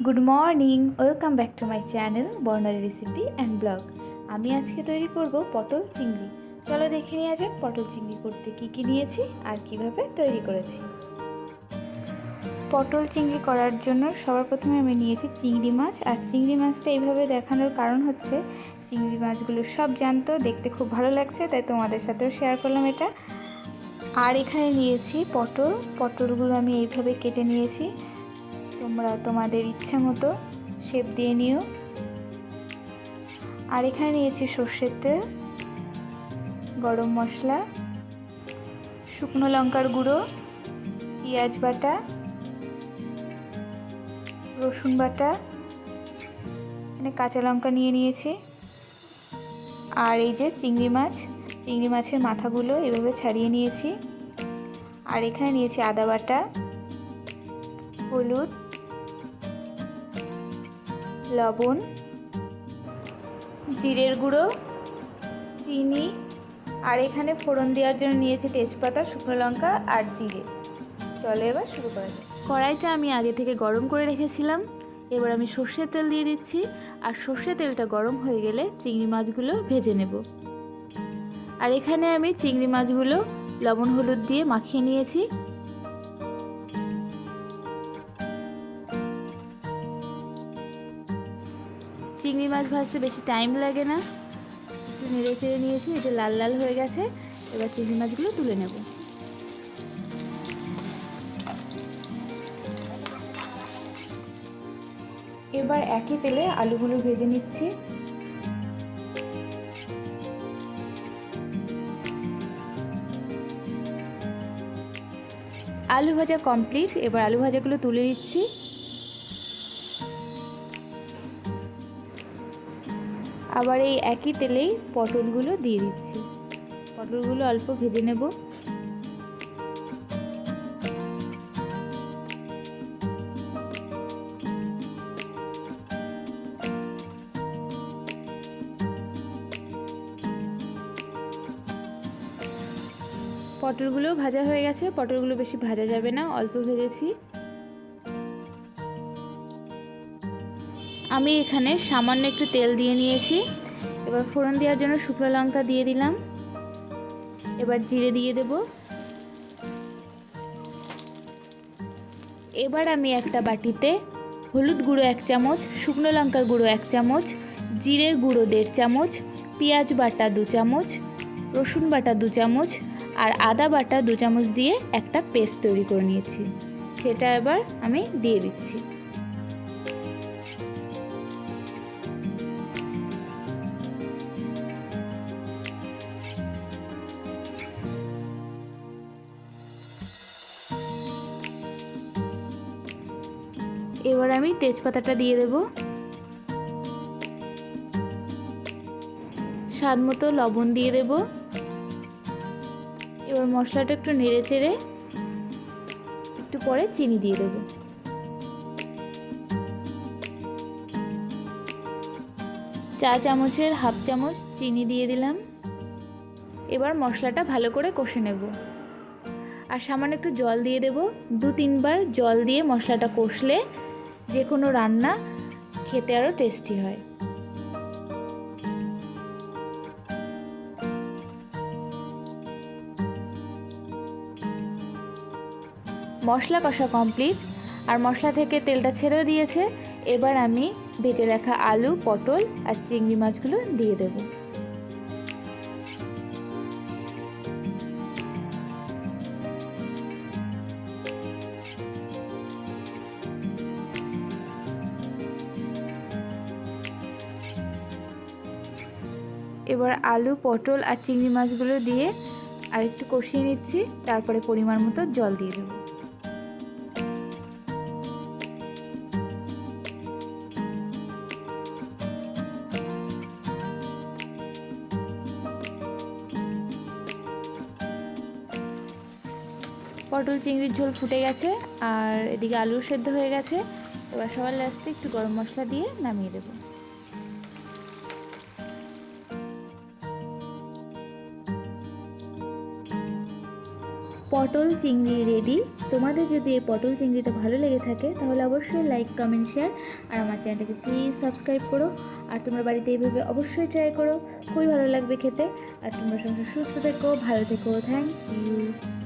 Good morning, welcome back to my channel Barnali recipe and blog. আমি আজকে তৈরি করব পটল চিংড়ি। চলো দেখে নেওয়া যাক পটল চিংড়ি করতে কী কী নিয়েছি আর কিভাবে তৈরি করেছি। পটল চিংড়ি করার জন্য সবার প্রথমে আমি নিয়েছি চিংড়ি মাছ। আর চিংড়ি মাছটা এইভাবে দেখানোর কারণ হচ্ছে চিংড়ি মাছগুলো সব জ্যান্ত, দেখতে খুব ভালো লাগছে, তাই তোমাদের সাথেও শেয়ার করলাম এটা। আর এখানে নিয়েছি পটলগুলো আমি এইভাবে কেটে নিয়েছি। তোমরা তোমাদের ইচ্ছা মতো শেপ দিয়ে নিও। আর এখানে নিয়েছি সর্ষের তেল, গরম মশলা, শুকনো লঙ্কার গুঁড়ো, পেঁয়াজ বাটা, রসুন বাটা, এখানে কাঁচা লঙ্কা নিয়ে নিয়েছি। আর এই যে চিংড়ি মাছের মাথাগুলো এভাবে ছাড়িয়ে নিয়েছি। আর এখানে নিয়েছি আদা বাটা, হলুদ, লবণ, জিরের গুঁড়ো, চিনি। আর এখানে ফোড়ন দেওয়ার জন্য নিয়েছি তেজপাতা, শুকনো লঙ্কা আর জিরে। চলো এবার শুরু করা যাক। কড়াইটা আমি আগে থেকে গরম করে রেখেছিলাম। এবার আমি সর্ষের তেল দিয়ে দিচ্ছি। আর সর্ষের তেলটা গরম হয়ে গেলে চিংড়ি মাছগুলো ভেজে নেব। আর এখানে আমি চিংড়ি মাছগুলো লবণ হলুদ দিয়ে মাখিয়ে নিয়েছি। চিংড়ি মাছ ভাজতে বেশি টাইম লাগে না, একটু নেড়ে চেড়ে নিয়েছি, এটা লাল লাল হয়ে গেছে। এবার চিংড়ি মাছগুলো তুলে নেব। এবার একই তেলে আলুগুলো ভেজে নিচ্ছি। আলু ভাজা কমপ্লিট। এবার আলু ভাজাগুলো তুলে দিচ্ছি। আবার এই একই তেলেই পটলগুলো দিয়ে দিচ্ছি। পটলগুলো অল্প ভেজে নেব। পটলগুলো ভাজা হয়ে গেছে। পটলগুলো বেশি ভাজা যাবে না, অল্প ভেজেছি। আমি এখানে সামান্য একটু তেল দিয়ে নিয়েছি। এবার ফোড়ন দেওয়ার জন্য শুকনো লঙ্কা দিয়ে দিলাম। এবার জিরে দিয়ে দেব। এবার আমি একটা বাটিতে হলুদ গুঁড়ো 1 চামচ, শুকনো লঙ্কার গুঁড়ো 1 চামচ, জিরের গুঁড়ো 1.5 চামচ, পেঁয়াজ বাটা 2 চামচ, রসুন বাটা 2 চামচ আর আদা বাটা 2 চামচ দিয়ে একটা পেস্ট তৈরি করে নিয়েছি। সেটা এবার আমি দিয়ে দিচ্ছি। এবার আমি তেজপাতাটা দিয়ে দেব। স্বাদ মতো লবণ দিয়ে দেব। এবার মশলাটা একটু নেড়ে চেড়ে একটু পরে চিনি দিয়ে দেব। চা চামচের হাফ চামচ চিনি দিয়ে দিলাম। এবার মশলাটা ভালো করে কষে নেব। আর সামান্য একটু জল দিয়ে দেব। 2-3 বার জল দিয়ে মশলাটা কষলে যে কোনো রান্না খেতে আরও টেস্টি হয়। মশলা কষা কমপ্লিট। আর মশলা থেকে তেলটা ছেড়েও দিয়েছে। এবার আমি ভেজে রাখা আলু, পটল আর চিংড়ি মাছগুলো দিয়ে দেব। এবার আলু, পটল আর চিংড়ি মাছগুলো দিয়ে আর একটু কষিয়ে নিচ্ছি। তারপরে পরিমাণ মতো জল দিয়ে দেব। পটল চিংড়ির ঝোল ফুটে গেছে আর এদিকে আলু সেদ্ধ হয়ে গেছে। এবার সবার লাস্টে একটু গরম মশলা দিয়ে নামিয়ে দেব। পটল চিংড়ি রেডি। তোমাদের যদি এই পটল চিংড়িটা ভালো লেগে থাকে তাহলে অবশ্যই লাইক, কমেন্ট, শেয়ার আর আমার চ্যানেলটাকে প্লিজ সাবস্ক্রাইব করো। আর তোমরা বাড়িতে এইভাবে অবশ্যই ট্রাই করো, খুবই ভালো লাগবে খেতে। আর তোমরা সঙ্গে সুস্থ থেকো, ভালো থেকো। Thank you.